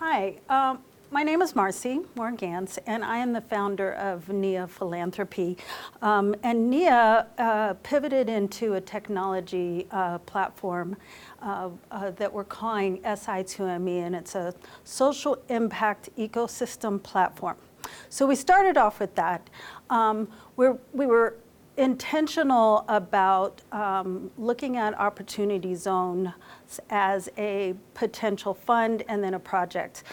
Hi, my name is Marcie Moore Gantz, and I am the founder of niaphilanthropy. And Nia pivoted into a technology platform that we're calling SI2ME, and it's a social impact ecosystem platform. So we started off with that. We were intentional about looking at Opportunity Zones as a potential fund and then a project.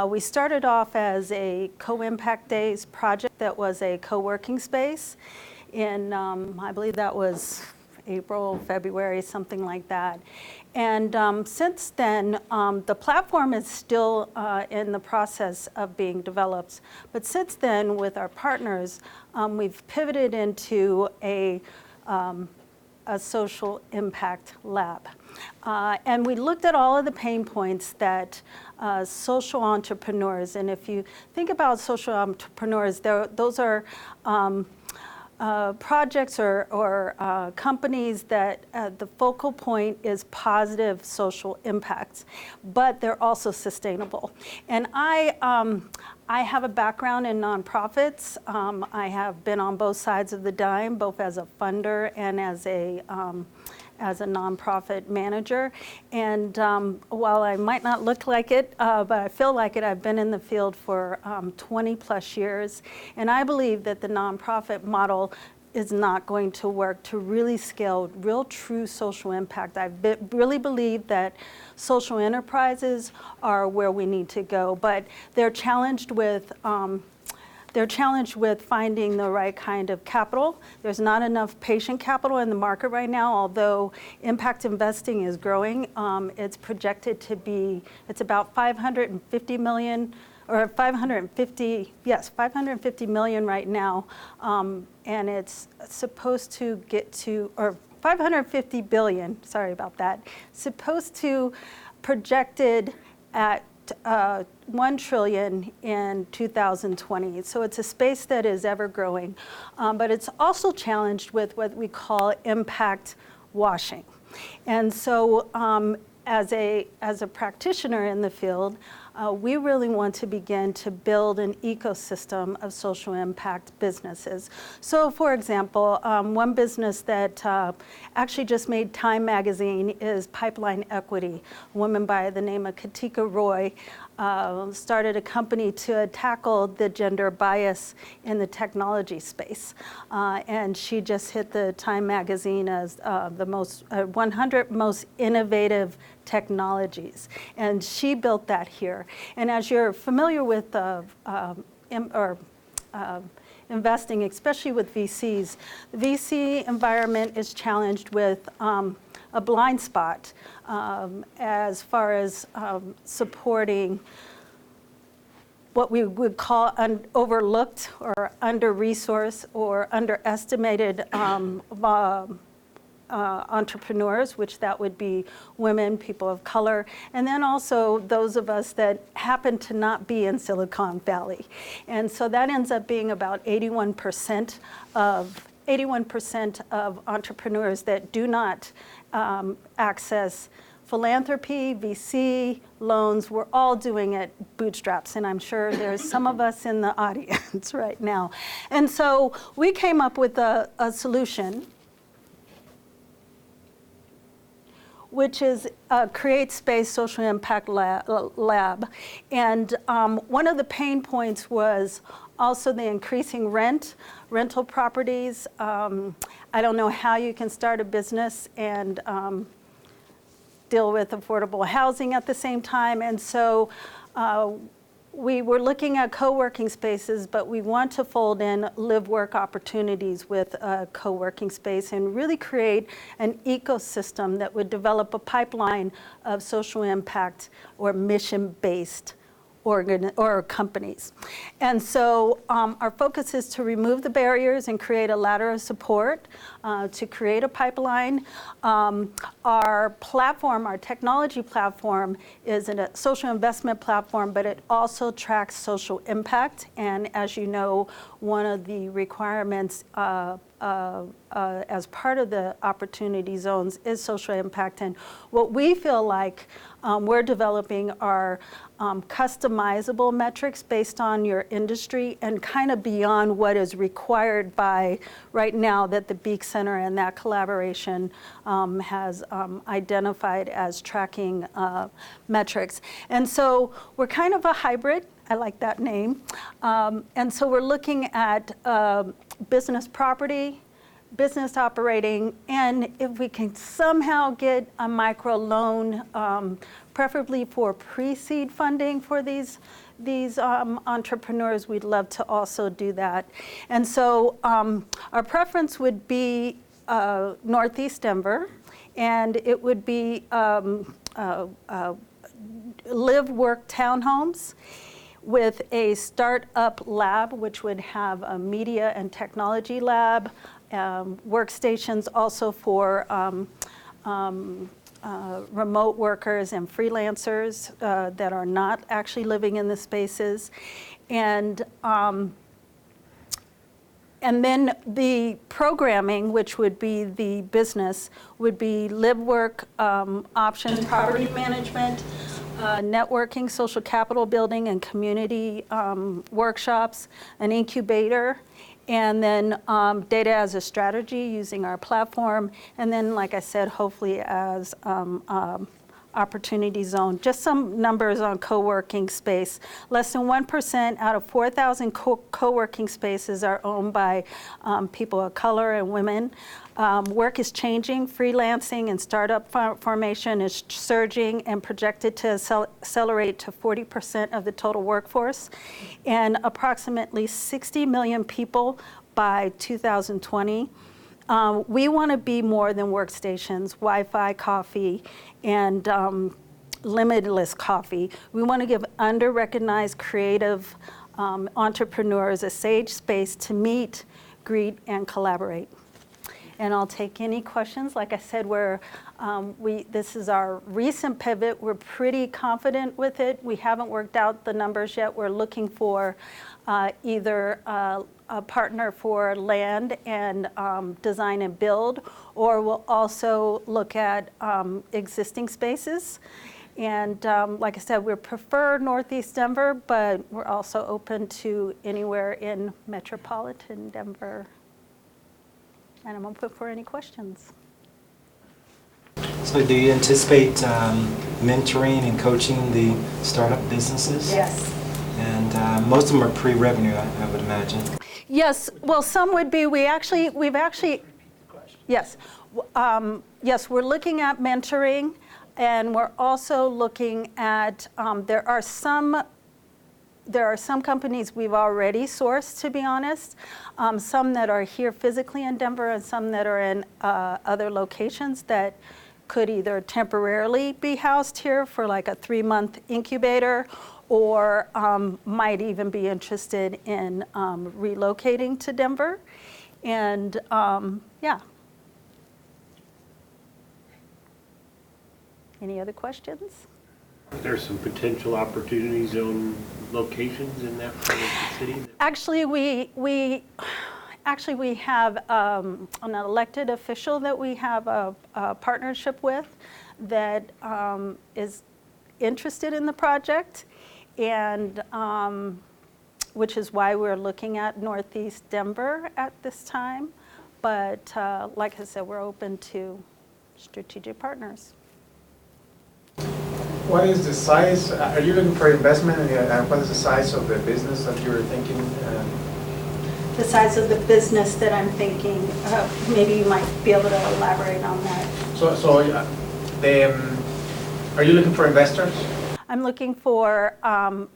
We started off as a Co-Impact Days project that was a co-working space in, I believe that was April, February, something like that. And since then, the platform is still in the process of being developed. But since then, with our partners, we've pivoted into a social impact lab. And we looked at all of the pain points that social entrepreneurs, and if you think about social entrepreneurs, those are projects or companies that the focal point is positive social impacts, but they're also sustainable. And I have a background in nonprofits. I have been on both sides of the dime, both as a funder and as a nonprofit manager. And while I might not look like it, but I feel like it, I've been in the field for 20 plus years. And I believe that the nonprofit model is not going to work to really scale real true social impact. I really believe that social enterprises are where we need to go, but they're challenged with finding the right kind of capital. There's not enough patient capital in the market right now, although impact investing is growing. It's projected to be, it's about 550 million, or 550 million right now. And it's supposed to get to, or 550 billion, sorry about that, supposed to projected at 1 trillion in 2020. So it's a space that is ever growing, but it's also challenged with what we call impact washing. And so as a practitioner in the field, we really want to begin to build an ecosystem of social impact businesses. So for example, one business that actually just made Time magazine is Pipeline Equity. A woman by the name of Katika Roy started a company to tackle the gender bias in the technology space. And she just hit the Time magazine as the 100 most innovative technologies. And she built that here. And as you're familiar with investing, especially with VCs, the VC environment is challenged with a blind spot as far as supporting what we would call overlooked or under-resourced or underestimated entrepreneurs, which that would be women, people of color, and then also those of us that happen to not be in Silicon Valley. And so that ends up being about 81% of entrepreneurs that do not access philanthropy, VC, loans. We're all doing it bootstraps, and I'm sure there's some of us in the audience right now. And so we came up with a solution, which is Create Space Social Impact Lab. And one of the pain points was also the increasing rental properties. I don't know how you can start a business and deal with affordable housing at the same time. And so we were looking at co-working spaces, but we want to fold in live-work opportunities with a co-working space and really create an ecosystem that would develop a pipeline of social impact or mission-based or companies. And so our focus is to remove the barriers and create a ladder of support to create a pipeline. Our platform, our technology platform, is a social investment platform, but it also tracks social impact. And as you know, one of the requirements as part of the Opportunity Zones is social impact. And what we feel like we're developing are customizable metrics based on your industry and kind of beyond what is required by right now that the Beak Center and that collaboration has identified as tracking metrics. And so we're kind of a hybrid. I like that name. And so we're looking at business property, business operating, and if we can somehow get a micro loan, preferably for pre-seed funding for these entrepreneurs, we'd love to also do that. And so our preference would be Northeast Denver, and it would be live-work townhomes with a startup lab, which would have a media and technology lab, workstations also for remote workers and freelancers that are not actually living in the spaces. And then the programming, which would be the business, would be live work option property management, networking, social capital building, and community workshops, an incubator, and then data as a strategy using our platform, and then, like I said, hopefully as Opportunity Zone. Just some numbers on co-working space. Less than 1% out of 4,000 co-working spaces are owned by people of color and women. Work is changing. Freelancing and startup formation is surging and projected to accelerate to 40% of the total workforce, and approximately 60 million people by 2020. We want to be more than workstations, Wi-Fi, coffee, and limitless coffee. We want to give under-recognized creative entrepreneurs a safe space to meet, greet, and collaborate. And I'll take any questions. Like I said, this is our recent pivot. We're pretty confident with it. We haven't worked out the numbers yet. We're looking for either a partner for land and design and build, or we'll also look at existing spaces. And like I said, we prefer Northeast Denver, but we're also open to anywhere in metropolitan Denver. And I'm open for any questions. So do you anticipate mentoring and coaching the startup businesses? Yes. And most of them are pre-revenue, I would imagine. Yes, well, some would be. Yes. Yes, we're looking at mentoring, and we're also looking at, there are some companies we've already sourced, to be honest, some that are here physically in Denver and some that are in other locations that could either temporarily be housed here for like a 3-month incubator, or might even be interested in relocating to Denver. And yeah. Any other questions? There's some potential Opportunity Zone locations in that part of the city? Actually, we have an elected official that we have a partnership with that is interested in the project, and which is why we're looking at Northeast Denver at this time. But like I said, we're open to strategic partners. What is the size? Are you looking for investment, and what is the size of the business that you're thinking? The size of the business that I'm thinking, maybe you might be able to elaborate on that. Are you looking for investors? I'm looking for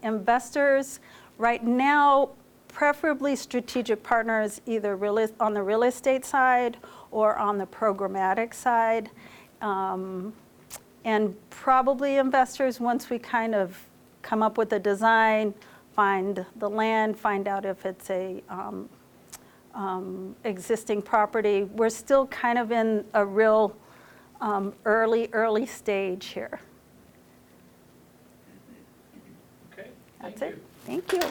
investors. Right now, preferably strategic partners, either on the real estate side or on the programmatic side. And probably investors once we kind of come up with a design, find the land, find out if it's a existing property. We're still kind of in a real early stage here. Okay. That's it. Thank you.